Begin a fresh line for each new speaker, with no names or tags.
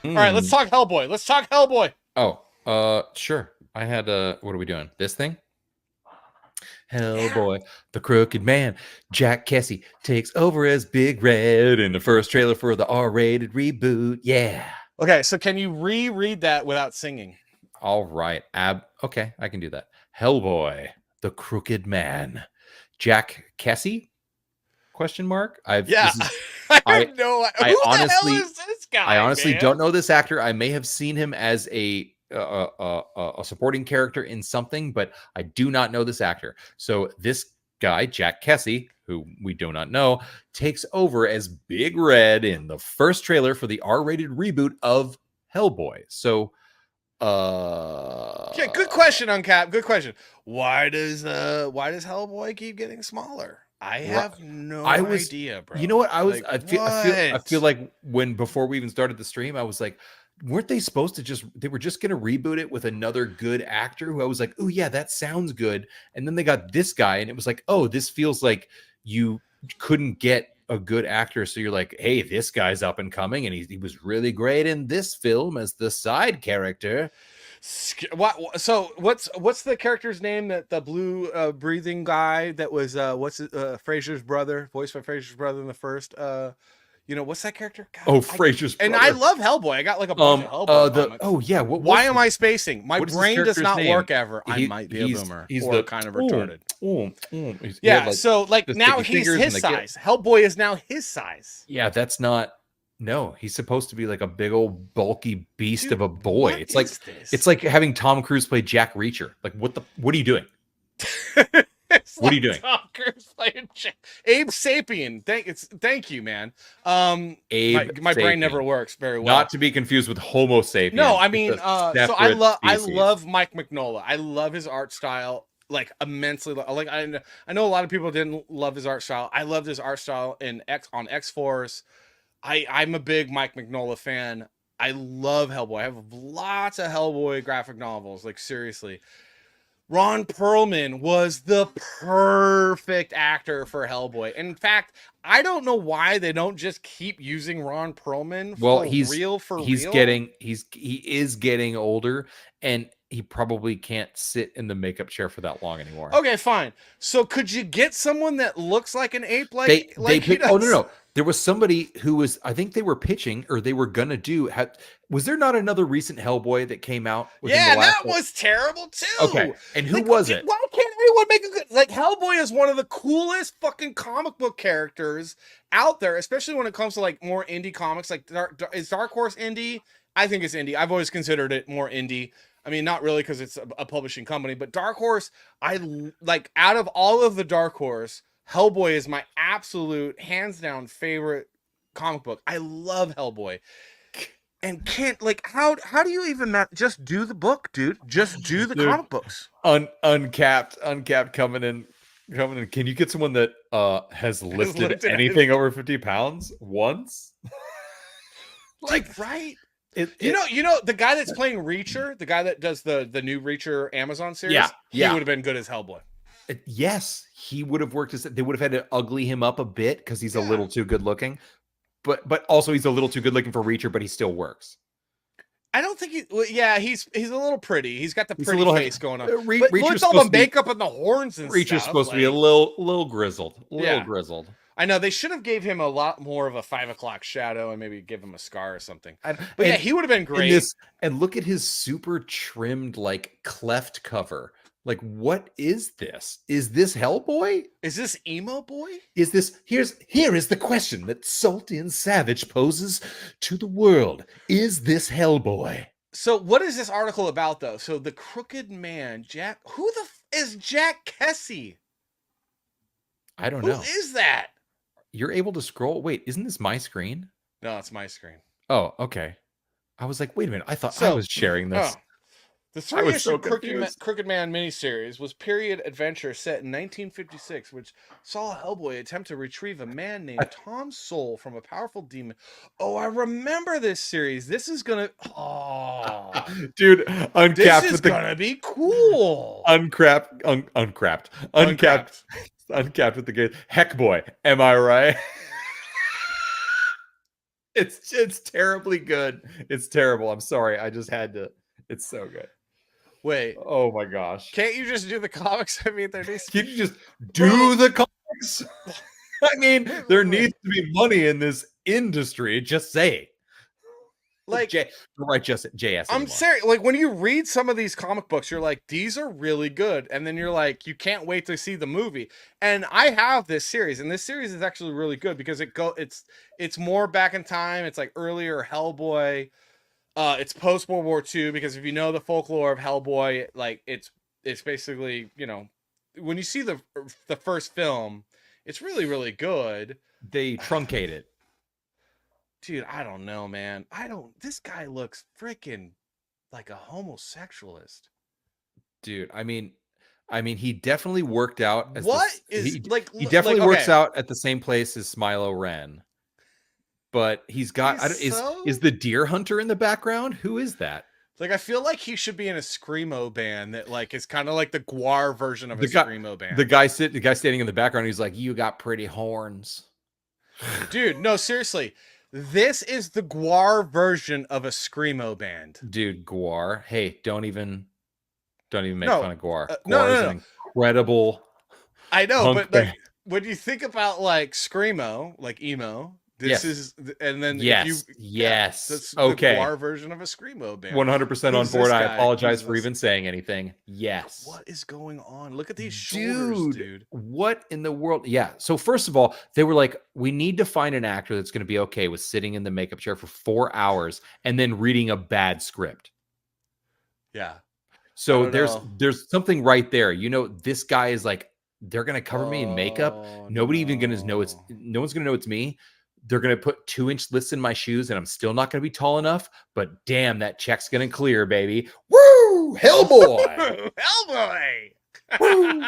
All right, let's talk Hellboy. Let's talk Hellboy.
Sure. I had what are we doing? This thing? Hellboy, the crooked man, Jack Kesy takes over as Big Red in the first trailer for the R-rated reboot. Yeah.
Okay, so can you reread that without singing?
All right. Okay, I can do that. Hellboy, the crooked man, Jack Kesy? Question mark.
I have no. Who the hell is this guy?
I honestly
man?
don't know this actor. I may have seen him as a supporting character in something, but I do not know this actor. So this guy, Jack Kesy, who we do not know, takes over as Big Red in the first trailer for the R-rated reboot of Hellboy. So,
yeah, good question, Uncap. Good question. Why does Hellboy keep getting smaller? I have no idea, bro.
You know what? I feel like before we even started the stream, I was like, weren't they supposed to they were just going to reboot it with another good actor who I was like, oh yeah, that sounds good. And then they got this guy and it was like, oh, this feels like you couldn't get a good actor. So you're like, hey, this guy's up and coming. And he was really great in this film as the side character.
What? So what's the character's name that the blue breathing guy that was Fraser's brother, voiced by Fraser's brother in the first what's that character?
God, Fraser's brother.
And I love Hellboy. I got like a bunch of Hellboy. Why am I spacing? My brain does not work ever. I might be a boomer. He's kind of retarded. So now he's his size. Hellboy is now his size.
Yeah, that's not. No, he's supposed to be like a big old bulky beast of a boy. It's like having Tom Cruise play Jack Reacher. Like what are you doing? What are you doing?
Tom Cruise playing Abe Sapien. Thank you, man.
Abe
my brain never works very well.
Not to be confused with Homo sapien.
No, I mean, so I love Mike Mignola. I love his art style. Like immensely, like I know a lot of people didn't love his art style. I loved his art style on X-Force. I'm a big Mike Mignola fan. I love Hellboy. I have lots of Hellboy graphic novels. Like seriously, Ron Perlman was the perfect actor for Hellboy. In fact, I don't know why they don't just keep using Ron Perlman. He
is getting older, and he probably can't sit in the makeup chair for that long anymore.
Okay, fine. So could you get someone that looks like an ape?
No. There was somebody who was, I think they were pitching or they were going to do. Was there not another recent Hellboy that came out?
That was terrible too.
Okay. And who was it?
Why can't anyone make a good, Hellboy is one of the coolest fucking comic book characters out there, especially when it comes to like more indie comics. Like is Dark Horse indie? I think it's indie. I've always considered it more indie. I mean, not really because it's a publishing company, but Dark Horse, out of all of the Dark Horse, Hellboy is my absolute hands down favorite comic book. I love Hellboy. And how do you even not just do the book, dude? Just do the comic books.
Uncapped coming in. Can you get someone that has lifted anything over 50 pounds once?
Right? You know the guy that's playing Reacher, the guy that does the new Reacher Amazon series. He would have been good as Hellboy.
Yes, he would have worked. They would have had to ugly him up a bit because he's a little too good looking, but also he's a little too good looking for Reacher, but he still works.
I don't think he's a little pretty. He's got the pretty face going on. But
Reacher's
all the makeup and the horns and
Reacher's
stuff.
Supposed to be a little grizzled, grizzled.
I know they should have gave him a lot more of a 5 o'clock shadow and maybe give him a scar or something. He would have been great.
And look at his super trimmed cleft cover. What is this? Is this Hellboy?
Is this emo boy?
Is this here is the question that Salty and Savage poses to the world. Is this Hellboy?
So what is this article about though? So the crooked man, Jack, who is Jack Kesy?
I don't know.
Who is that?
You're able to scroll. Wait, isn't this my screen?
No, it's my screen.
Oh, okay. I was like, wait a minute. I thought I was sharing this.
The 3-issue Crooked Man miniseries was period adventure set in 1956, which saw Hellboy attempt to retrieve a man named Tom's soul from a powerful demon. Oh, I remember this series. This is gonna,
dude, Uncapped.
This is gonna be cool.
Uncapped with the game. Heck boy, am I right? It's terribly good. It's terrible. I'm sorry. I just had to. It's so good.
Wait.
Oh my gosh.
Can't you just do the comics? I mean, there needs to
Can you just do the comics? I mean, there needs to be money in this industry. Just say.
Like,
right, just JS.
I'm serious. Like, when you read some of these comic books, you're like, these are really good. And then you're like, you can't wait to see the movie. And I have this series, and this series is actually really good because it's more back in time. It's like earlier Hellboy. It's post World War II, because if you know the folklore of Hellboy, like it's basically, you know, when you see the first film, it's really, really good.
They truncate it.
Dude, I don't know, man. This guy looks freaking like a homosexualist.
Dude, I mean, he definitely worked out. As he definitely works out at the same place as Smilo Ren. But he's got, is the deer hunter in the background? Who is that?
Like, I feel like he should be in a screamo band that like is kind of like the Gwar version of a screamo band.
The guy standing in the background, he's like, you got pretty horns.
Dude, no, seriously. This is the Gwar version of a screamo band.
Dude, Gwar. Hey, don't even make fun of Gwar. Gwar is an incredible.
I know, but like when you think about like screamo, like emo, this is, and then
yes,
that's
okay,
the Gwar version of a screamo band.
100% on board. I apologize for even saying anything. Yes.
What is going on? Look at these shoulders, dude.
What in the world? Yeah. So first of all, they were like, we need to find an actor that's going to be okay with sitting in the makeup chair for 4 hours and then reading a bad script.
Yeah.
So there's something right there. You know, this guy is like, they're going to cover me in makeup. Nobody even going to know no one's going to know it's me. They're going to put 2-inch lists in my shoes and I'm still not going to be tall enough, but damn, that check's going to clear, baby. Woo! Hellboy!
Hellboy!
Woo!